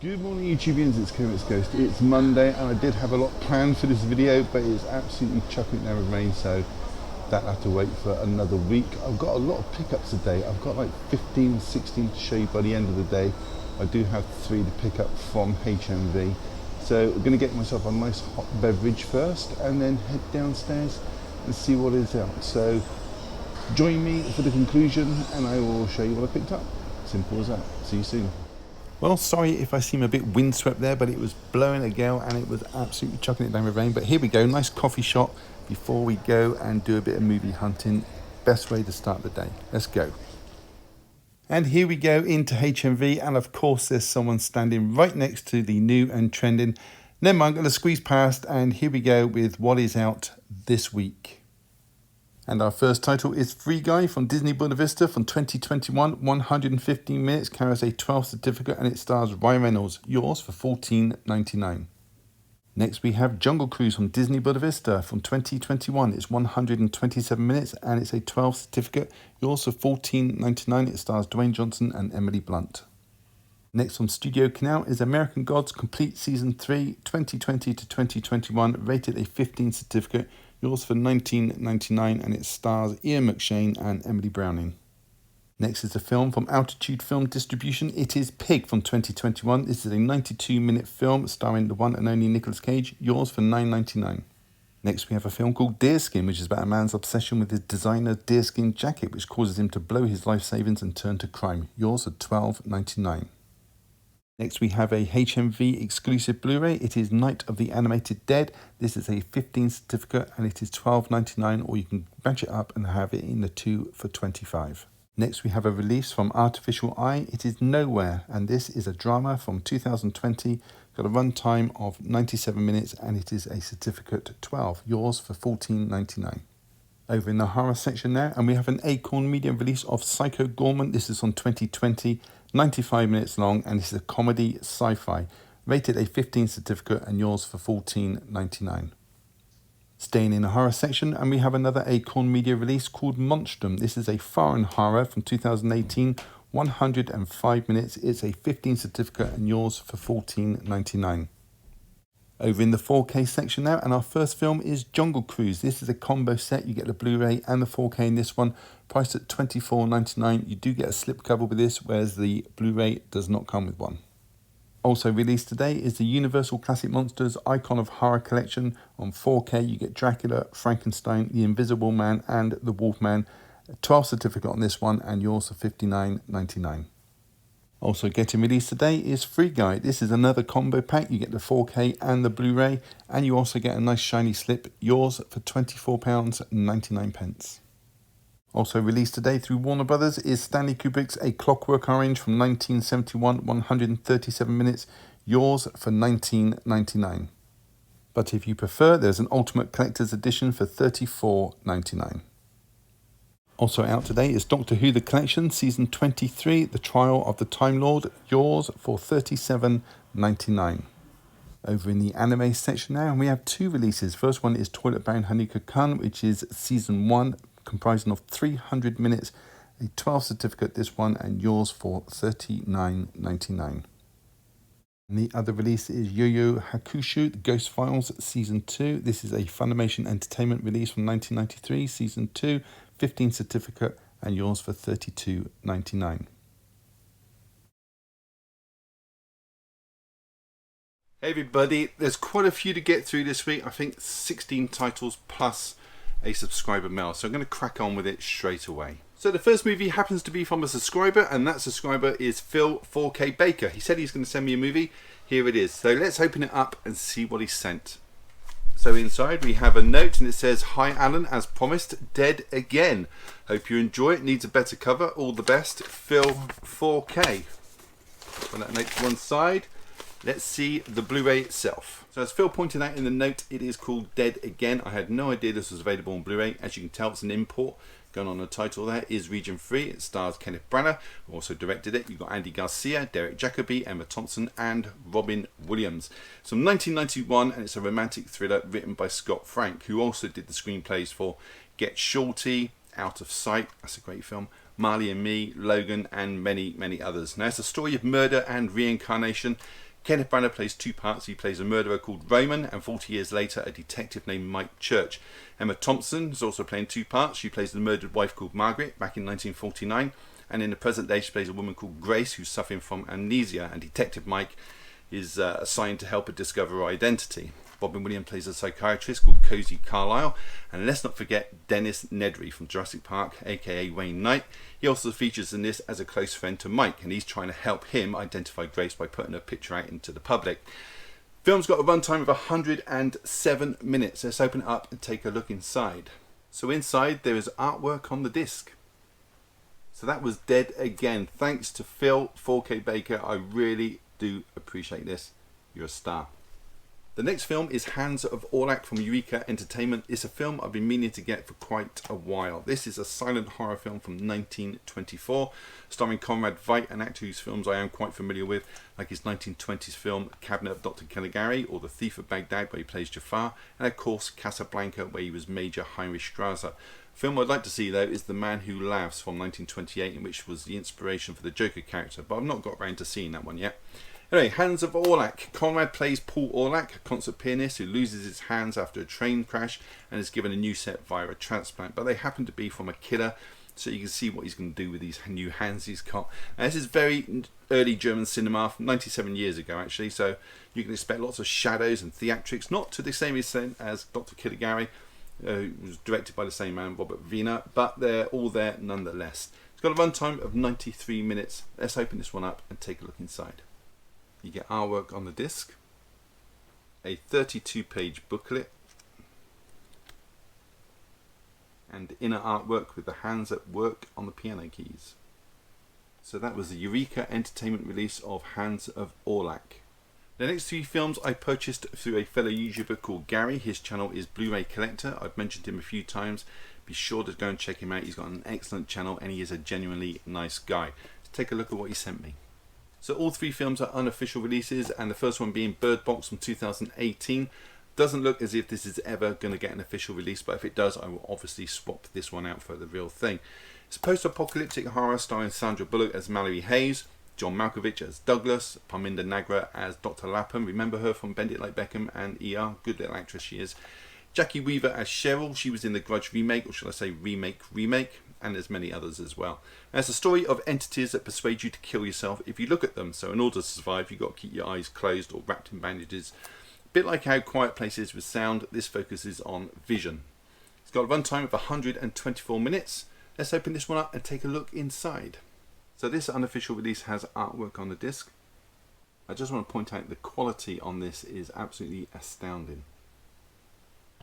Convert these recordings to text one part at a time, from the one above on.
Good morning YouTubians, it's Kermit's Ghost. It's Monday and I did have a lot planned for this video, but it's absolutely chucking it down with rain, so that'll have to wait for another week. I've got a lot of pickups today. I've got like 15, 16 to show you by the end of the day. I do have 3 to pick up from HMV. So I'm going to get myself a nice hot beverage first and then head downstairs and see what is out. So join me for the conclusion and I will show you what I picked up. Simple as that. See you soon. Well, sorry if I seem a bit windswept there, but it was blowing a gale and it was absolutely chucking it down with rain. But here we go, nice coffee shop before we go and do a bit of movie hunting. Best way to start the day. Let's go. And here we go into HMV, and of course there's someone standing right next to the new and trending. Never mind, I'm going to squeeze past, and here we go with what is out this week. And our first title is Free Guy from Disney Buena Vista from 2021. 115 minutes, carries a 12 certificate, and it stars Ryan Reynolds. Yours for $14.99. Next we have Jungle Cruise from Disney Buena Vista from 2021. It's 127 minutes and it's a 12 certificate. Yours for $14.99. It stars Dwayne Johnson and Emily Blunt. Next from Studio Canal is American Gods Complete Season 3, 2020 to 2021, rated a 15 certificate. Yours for $19.99 and it stars Ian McShane and Emily Browning. Next is a film from Altitude Film Distribution. It is Pig from 2021. This is a 92-minute film starring the one and only Nicolas Cage. Yours for $9.99. Next we have a film called Deerskin, which is about a man's obsession with his designer deerskin jacket, which causes him to blow his life savings and turn to crime. Yours for $12.99. Next we have a HMV exclusive Blu-ray. It is Night of the Animated Dead. This is a 15 certificate and it is $12.99, or you can batch it up and have it in the 2 for $25. Next we have a release from Artificial Eye. It is Nowhere, and this is a drama from 2020. Got a runtime of 97 minutes and it is a certificate 12. Yours for $14.99. Over in the horror section now, and we have an Acorn Media release of Psycho Gorman. This is from 2020. 95 minutes long, and this is a comedy sci-fi. Rated a 15 certificate and yours for $14.99. Staying in the horror section, and we have another Acorn Media release called Monstrum. This is a foreign horror from 2018. 105 minutes. It's a 15 certificate and yours for $14.99. Over in the 4K section now, and our first film is Jungle Cruise. This is a combo set. You get the Blu-ray and the 4K in this one, priced at $24.99. You do get a slipcover with this, whereas the Blu-ray does not come with one. Also released today is the Universal Classic Monsters Icon of Horror Collection. On 4K you get Dracula, Frankenstein, the Invisible Man and the Wolfman. A 12 certificate on this one and yours for $59.99. Also getting released today is Free Guy. This is another combo pack. You get the 4K and the Blu-ray, and you also get a nice shiny slip. Yours for £24.99. Also released today through Warner Brothers is Stanley Kubrick's A Clockwork Orange from 1971, 137 minutes. Yours for $19.99. But if you prefer, there's an Ultimate Collector's Edition for $34.99. Also out today is Doctor Who The Collection, Season 23, The Trial of the Time Lord. Yours for $37.99. Over in the anime section now, and we have 2 releases. First one is Toilet Bound Hanukkah-kun, which is Season 1, comprising of 300 minutes. A 12 certificate, this one, and yours for $39.99. And the other release is Yu Yu Hakusho, The Ghost Files, Season 2. This is a Funimation Entertainment release from 1993, Season 2. 15 certificate and yours for $32.99. Hey everybody, there's quite a few to get through this week. I think 16 titles plus a subscriber mail, so I'm going to crack on with it straight away. So the first movie happens to be from a subscriber, and that subscriber is Phil 4K Baker. He said he's going to send me a movie. Here it is. So let's open it up and see what he sent. So inside we have a note and it says, "Hi Alan, as promised, dead again. Hope you enjoy it. Needs a better cover. All the best, Phil 4K." Put that note to one side. Let's see the Blu-ray itself. So as Phil pointed out in the note, it is called Dead Again. I had no idea this was available on Blu-ray. As you can tell, it's an import. Going on the title there is Region 3. It stars Kenneth Branagh, who also directed it. You've got Andy Garcia, Derek Jacobi, Emma Thompson, and Robin Williams. It's from 1991, and it's a romantic thriller written by Scott Frank, who also did the screenplays for Get Shorty, Out of Sight, that's a great film, Marley and Me, Logan, and many, many others. Now, it's a story of murder and reincarnation. Kenneth Branagh plays two parts. He plays a murderer called Roman, and 40 years later a detective named Mike Church. Emma Thompson is also playing two parts. She plays the murdered wife called Margaret back in 1949, and in the present day she plays a woman called Grace who's suffering from amnesia, and Detective Mike is assigned to help her discover her identity. Robin Williams plays a psychiatrist called Cozy Carlyle, and let's not forget Dennis Nedry from Jurassic Park, aka Wayne Knight. He also features in this as a close friend to Mike, and he's trying to help him identify Grace by putting her picture out into the public. Film's got a runtime of 107 minutes. Let's open it up and take a look inside. So inside there is artwork on the disc. So that was Dead Again. Thanks to Phil 4K Baker. I really do appreciate this. You're a star. The next film is Hands of Orlac from Eureka Entertainment. It's a film I've been meaning to get for quite a while. This is a silent horror film from 1924, starring Conrad Veidt, an actor whose films I am quite familiar with, like his 1920s film Cabinet of Dr. Caligari, or The Thief of Baghdad, where he plays Jafar, and of course Casablanca, where he was Major Heinrich Strasser. A film I'd like to see though is The Man Who Laughs from 1928, in which was the inspiration for the Joker character, but I've not got around to seeing that one yet. Anyway, Hands of Orlac. Conrad plays Paul Orlac, a concert pianist who loses his hands after a train crash and is given a new set via a transplant, but they happen to be from a killer, so you can see what he's going to do with these new hands he's got. And this is very early German cinema, from 97 years ago actually, so you can expect lots of shadows and theatrics, not to the same extent as Dr. Caligari, who was directed by the same man, Robert Wiener, but they're all there nonetheless. It's got a runtime of 93 minutes. Let's open this one up and take a look inside. You get artwork on the disc, a 32-page booklet, and inner artwork with the hands at work on the piano keys. So that was the Eureka Entertainment release of Hands of Orlac. The next three films I purchased through a fellow YouTuber called Gary. His channel is Blu-ray Collector. I've mentioned him a few times. Be sure to go and check him out. He's got an excellent channel and he is a genuinely nice guy. Let's take a look at what he sent me. So all three films are unofficial releases, and the first one being Bird Box from 2018. Doesn't look as if this is ever going to get an official release, but if it does, I will obviously swap this one out for the real thing. It's a post-apocalyptic horror starring Sandra Bullock as Mallory Hayes, John Malkovich as Douglas, Parminder Nagra as Dr. Lapham. Remember her from Bend It Like Beckham and ER? Good little actress she is. Jackie Weaver as Cheryl. She was in the Grudge remake, or shall I say remake, and there's many others as well. And it's a story of entities that persuade you to kill yourself if you look at them. So in order to survive, you've got to keep your eyes closed or wrapped in bandages. A bit like how Quiet Place is with sound, this focuses on vision. It's got a runtime of 124 minutes. Let's open this one up and take a look inside. So this unofficial release has artwork on the disc. I just want to point out the quality on this is absolutely astounding.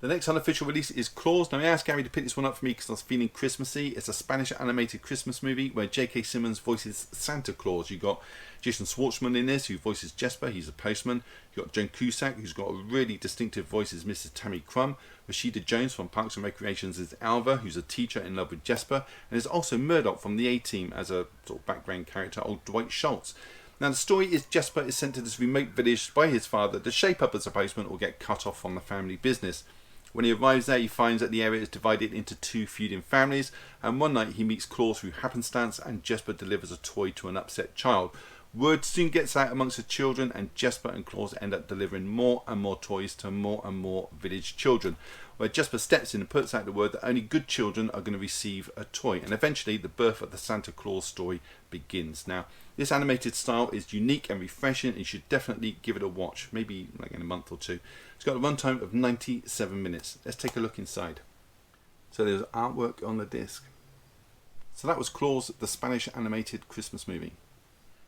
The next unofficial release is Claws. Now I asked Gary to pick this one up for me because I was feeling Christmassy. It's a Spanish animated Christmas movie where J.K. Simmons voices Santa Claus. You've got Jason Schwartzman in this who voices Jesper, he's a postman. You've got Joan Cusack who's got a really distinctive voice as Mrs. Tammy Crumb. Rashida Jones from Parks and Recreations as Alva, who's a teacher in love with Jesper. And there's also Murdoch from the A-Team as a sort of background character, old Dwight Schultz. Now the story is Jesper is sent to this remote village by his father to shape up as a postman or get cut off from the family business. When he arrives there, he finds that the area is divided into two feuding families, and one night he meets Claus through happenstance and Jesper delivers a toy to an upset child. Word soon gets out amongst the children, and Jesper and Claus end up delivering more and more toys to more and more village children, where Jesper steps in and puts out the word that only good children are going to receive a toy, and eventually the birth of the Santa Claus story begins. Now, this animated style is unique and refreshing, and you should definitely give it a watch, maybe like in a month or two. It's got a runtime of 97 minutes. Let's take a look inside. So there's artwork on the disc. So that was Claus, the Spanish animated Christmas movie.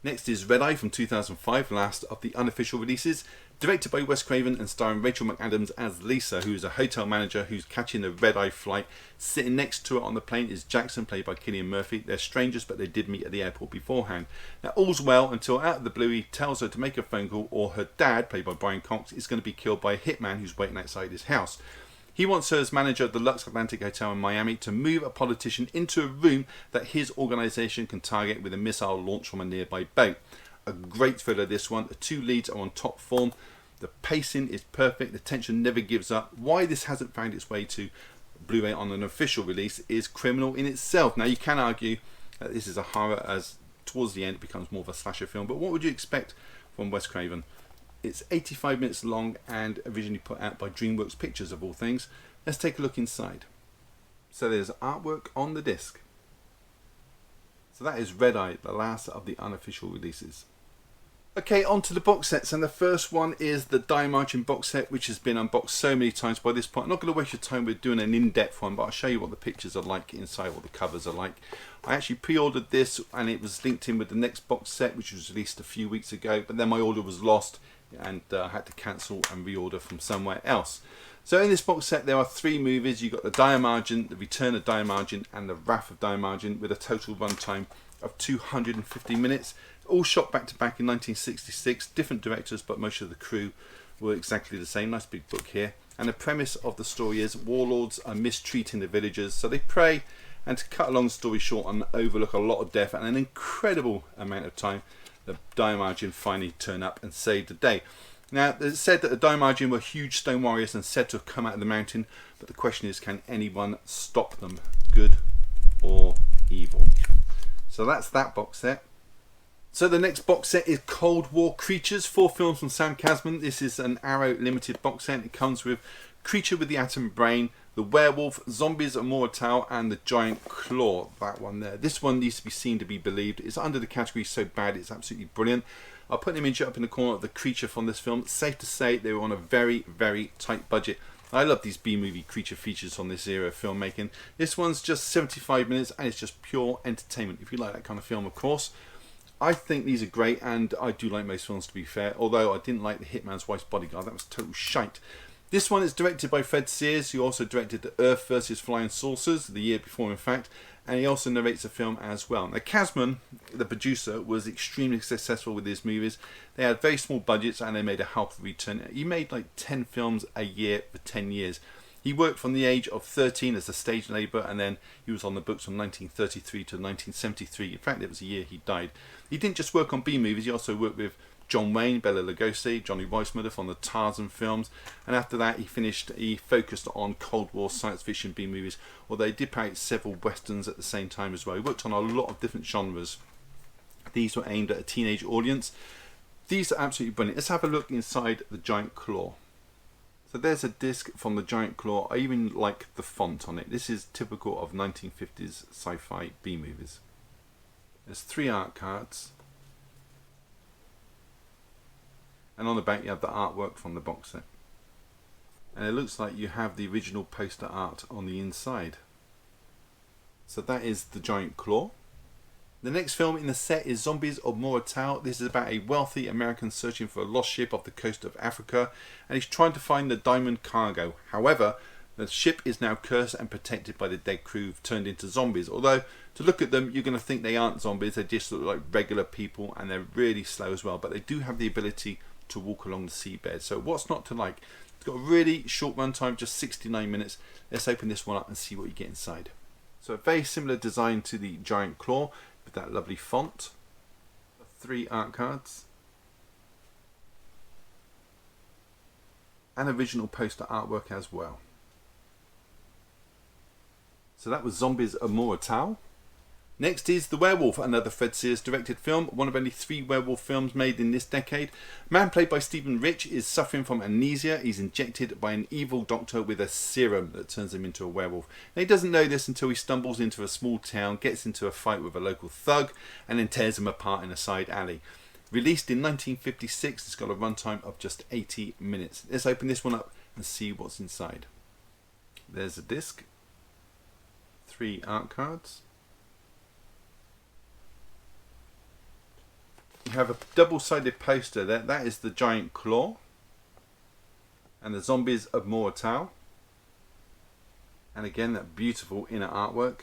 Next is Red Eye from 2005, last of the unofficial releases, directed by Wes Craven and starring Rachel McAdams as Lisa, who is a hotel manager who's catching a red eye flight. Sitting next to her on the plane is Jackson, played by Cillian Murphy. They're strangers, but they did meet at the airport beforehand. Now all's well until out of the blue he tells her to make a phone call, or her dad, played by Brian Cox, is going to be killed by a hitman who's waiting outside his house. He wants her as manager of the Lux Atlantic Hotel in Miami to move a politician into a room that his organisation can target with a missile launched from a nearby boat. A great thriller this one. The two leads are on top form. The pacing is perfect. The tension never gives up. Why this hasn't found its way to Blu-ray on an official release is criminal in itself. Now you can argue that this is a horror, as towards the end it becomes more of a slasher film, but what would you expect from Wes Craven. It's 85 minutes long and originally put out by DreamWorks Pictures of all things. Let's take a look inside. So there's artwork on the disc. So that is Red Eye, the last of the unofficial releases. Okay, on to the box sets, and the first one is the Die Margin box set, which has been unboxed so many times by this point. I'm not going to waste your time with doing an in-depth one, but I'll show you what the pictures are like inside, what the covers are like. I actually pre-ordered this and it was linked in with the next box set, which was released a few weeks ago, but then my order was lost and I had to cancel and reorder from somewhere else. So in this box set there are 3 movies. You've got the Die Margin, the Return of Die Margin and the Wrath of Die Margin, with a total runtime of 250 minutes. All shot back to back in 1966, different directors, but most of the crew were exactly the same. Nice big book here. And the premise of the story is warlords are mistreating the villagers, so they pray, and to cut a long story short and overlook a lot of death and an incredible amount of time, the Die Margin finally turn up and save the day. Now, it's said that the Die Margin were huge stone warriors and said to have come out of the mountain, but the question is, can anyone stop them, good or evil? So that's that box set. So the next box set is Cold War Creatures, 4 films from Sam Kasman. This is an Arrow limited box set. It comes with Creature with the Atom Brain, The Werewolf, Zombies Immortal, and The Giant Claw. That one there. This one needs to be seen to be believed. It's under the category So Bad It's Absolutely Brilliant. I'll put an image up in the corner of the creature from this film. It's safe to say they were on a very, very tight budget. I love these B-movie creature features from this era of filmmaking. This one's just 75 minutes and it's just pure entertainment, if you like that kind of film, of course. I think these are great, and I do like most films, to be fair, although I didn't like The Hitman's Wife's Bodyguard. That was total shite. This one is directed by Fred Sears, who also directed The Earth vs. Flying Saucers, the year before in fact, and he also narrates the film as well. Now Kasman, the producer, was extremely successful with his movies. They had very small budgets and they made a healthy return. He made like 10 films a year for 10 years. He worked from the age of 13 as a stage labourer, and then he was on the books from 1933 to 1973. In fact, it was the year he died. He didn't just work on B-movies, he also worked with John Wayne, Bela Lugosi, Johnny Weissmuller from the Tarzan films, and after that he focused on Cold War science fiction B-movies, although he did play several westerns at the same time as well. He worked on a lot of different genres. These were aimed at a teenage audience. These are absolutely brilliant. Let's have a look inside The Giant Claw. So there's a disc from The Giant Claw. I even like the font on it. This is typical of 1950s sci-fi B-movies. There's 3 art cards. And on the back you have the artwork from the box set. And it looks like you have the original poster art on the inside. So that is The Giant Claw. The next film in the set is Zombies Immortal. This is about a wealthy American searching for a lost ship off the coast of Africa, and he's trying to find the diamond cargo. However, the ship is now cursed and protected by the dead crew turned into zombies. Although, to look at them, you're going to think they aren't zombies. They just look like regular people, and they're really slow as well. But they do have the ability to walk along the seabed. So what's not to like? It's got a really short runtime, just 69 minutes. Let's open this one up and see what you get inside. So a very similar design to the Giant Claw, with that lovely font. 3 art cards. And original poster artwork as well. So that was Zombies Immortal. Next is The Werewolf, another Fred Sears directed film, one of only 3 werewolf films made in this decade. A man played by Stephen Rich is suffering from amnesia. He's injected by an evil doctor with a serum that turns him into a werewolf. Now, he doesn't know this until he stumbles into a small town, gets into a fight with a local thug, and then tears him apart in a side alley. Released in 1956, it's got a runtime of just 80 minutes. Let's open this one up and see what's inside. There's a disc, 3 art cards. You have a double-sided poster there. That is The Giant Claw and the Zombies Immortal. And again, that beautiful inner artwork.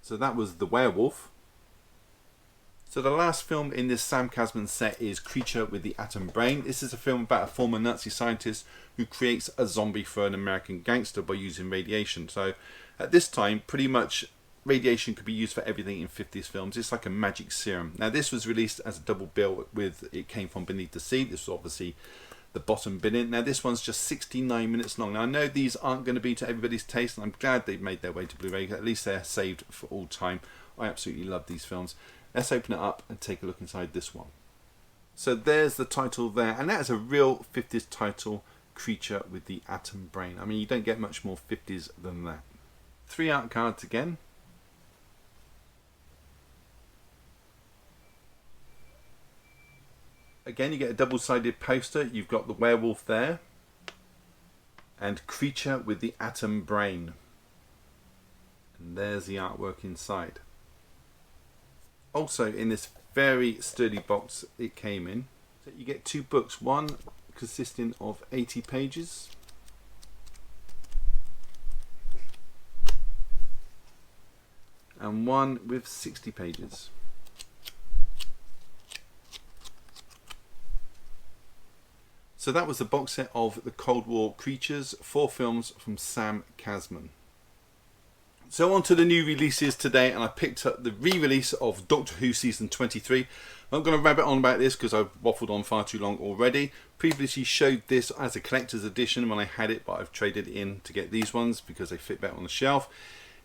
So that was The Werewolf. So the last film in this Sam Kasman set is Creature with the Atom Brain. This is a film about a former Nazi scientist who creates a zombie for an American gangster by using radiation. So at this time, pretty much radiation could be used for everything in 50s films. It's like a magic serum. Now this was released as a double bill with It Came From Beneath the Sea. This was obviously the bottom billing. Now this one's just 69 minutes long. Now I know these aren't going to be to everybody's taste, and I'm glad they've made their way to Blu-ray. At least they're saved for all time. I absolutely love these films. Let's open it up and take a look inside this one. So there's the title there, and that is a real 50s title, Creature with the Atom Brain. I mean, you don't get much more 50s than that. 3 art cards again. Again, you get a double-sided poster. You've got the werewolf there, and Creature with the Atom Brain. And there's the artwork inside. Also, in this very sturdy box it came in, so you get 2 books, one consisting of 80 pages and one with 60 pages. So that was the box set of the Cold War Creatures, 4 films from Sam Kasman. So on to the new releases today, and I picked up the re-release of Doctor Who Season 23. I'm going to rabbit on about this because I've waffled on far too long already. Previously showed this as a collector's edition when I had it, but I've traded in to get these ones because they fit better on the shelf.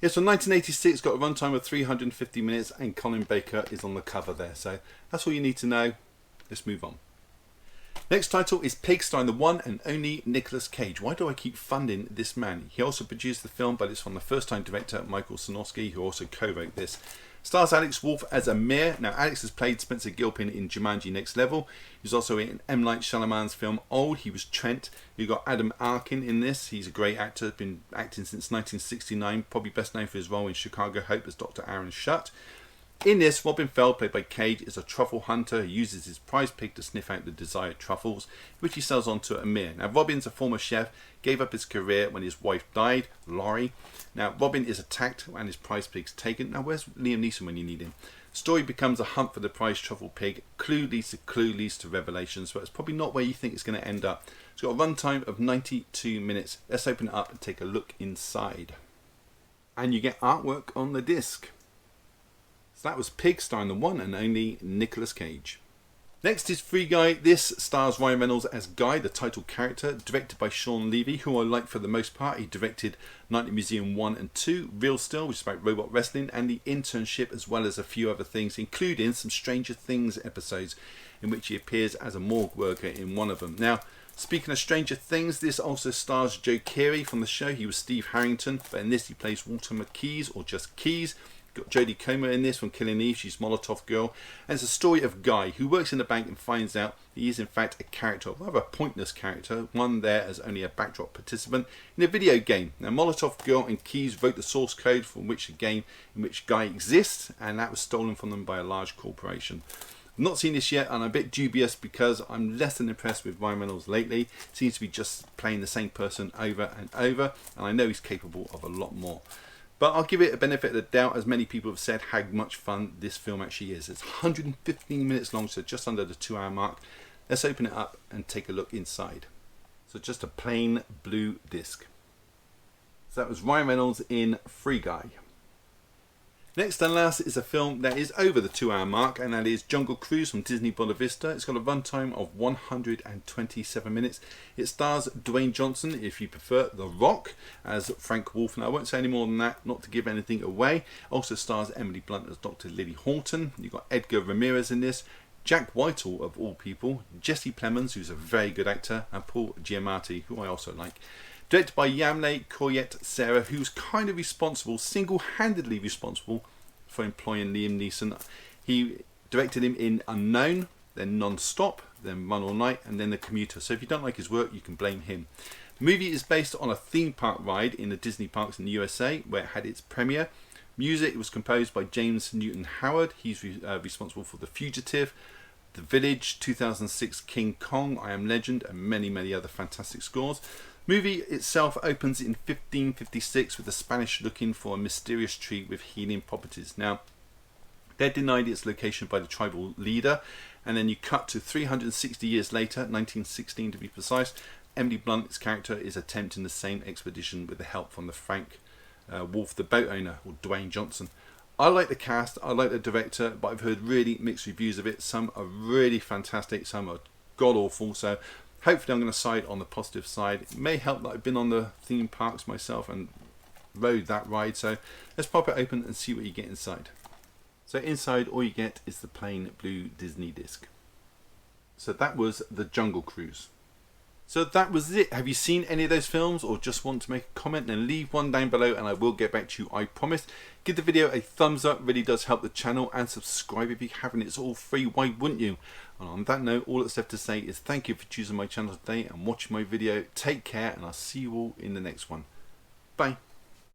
It's from 1986, got a runtime of 350 minutes, and Colin Baker is on the cover there. So that's all you need to know. Let's move on. Next title is Pig, starring the one and only Nicolas Cage. Why do I keep funding this man? He also produced the film, but it's from the first-time director Michael Sarnowski, who also co-wrote this. Stars Alex Wolff as Amir. Now, Alex has played Spencer Gilpin in Jumanji Next Level. He's also in M. Night Shyamalan's film Old. He was Trent. You've got Adam Arkin in this. He's a great actor, been acting since 1969, probably best known for his role in Chicago Hope as Dr. Aaron Shutt. In this, Robin Feld, played by Cage, is a truffle hunter who uses his prize pig to sniff out the desired truffles, which he sells on to Amir. Now, Robin's a former chef, gave up his career when his wife died, Laurie. Now, Robin is attacked and his prize pig's taken. Now, where's Liam Neeson when you need him? Story becomes a hunt for the prize truffle pig. Clue leads to revelations, but it's probably not where you think it's going to end up. It's got a runtime of 92 minutes. Let's open it up and take a look inside. And you get artwork on the disc. So that was Pig, starring the one and only Nicolas Cage. Next is Free Guy. This stars Ryan Reynolds as Guy, the title character, directed by Sean Levy, who I like for the most part. He directed Nightly Museum 1 and 2, Real Still, which is about robot wrestling, and The Internship, as well as a few other things, including some Stranger Things episodes in which he appears as a morgue worker in one of them. Now, speaking of Stranger Things, this also stars Joe Keery from the show. He was Steve Harrington, but in this he plays Walter McKees, or just Keys. Got Jodie Comer in this from Killing Eve. She's Molotov Girl, and it's a story of Guy who works in a bank and finds out he is in fact a character, a rather pointless character, one there as only a backdrop participant in a video game. Now, Molotov Girl and Keys wrote the source code from which the game in which Guy exists, and that was stolen from them by a large corporation. I've not seen this yet, and I'm a bit dubious because I'm less than impressed with Ryan Reynolds lately. Seems to be just playing the same person over and over, and I know he's capable of a lot more. But I'll give it a benefit of the doubt, as many people have said how much fun this film actually is. It's 115 minutes long, so just under the 2-hour mark. Let's open it up and take a look inside. So just a plain blue disc. So that was Ryan Reynolds in Free Guy. Next and last is a film that is over the 2-hour mark, and that is Jungle Cruise from Disney Buena Vista. It's got a runtime of 127 minutes. It stars Dwayne Johnson, if you prefer, The Rock, as Frank Wolf. Now, I won't say any more than that, not to give anything away. Also stars Emily Blunt as Dr. Lily Horton. You've got Edgar Ramirez in this, Jack Whitehall, of all people, Jesse Plemons, who's a very good actor, and Paul Giamatti, who I also like. Directed by Yamle Coryet Sarah, who's kind of responsible, single-handedly responsible for employing Liam Neeson. He directed him in Unknown, then Non-Stop, then Run All Night, and then The Commuter. So if you don't like his work, you can blame him. The movie is based on a theme park ride in the Disney parks in the USA, where it had its premiere. Music was composed by James Newton Howard. He's responsible for The Fugitive, The Village, 2006 King Kong, I Am Legend, and many, many other fantastic scores. Movie itself opens in 1556 with the Spanish looking for a mysterious tree with healing properties. Now, they're denied its location by the tribal leader, and then you cut to 360 years later, 1916 to be precise. Emily Blunt's character is attempting the same expedition with the help from the Frank Wolf, the boat owner, or Dwayne Johnson. I like the cast, I like the director, but I've heard really mixed reviews of it. Some are really fantastic, some are god-awful, so hopefully I'm going to side on the positive side. It may help that I've been on the theme parks myself and rode that ride. So let's pop it open and see what you get inside. So inside all you get is the plain blue Disney disc. So that was The Jungle Cruise. So that was it. Have you seen any of those films or just want to make a comment? Then leave one down below and I will get back to you, I promise. Give the video a thumbs up, really does help the channel, and subscribe if you haven't. It's all free, why wouldn't you? And on that note, all that's left to say is thank you for choosing my channel today and watching my video. Take care and I'll see you all in the next one. Bye.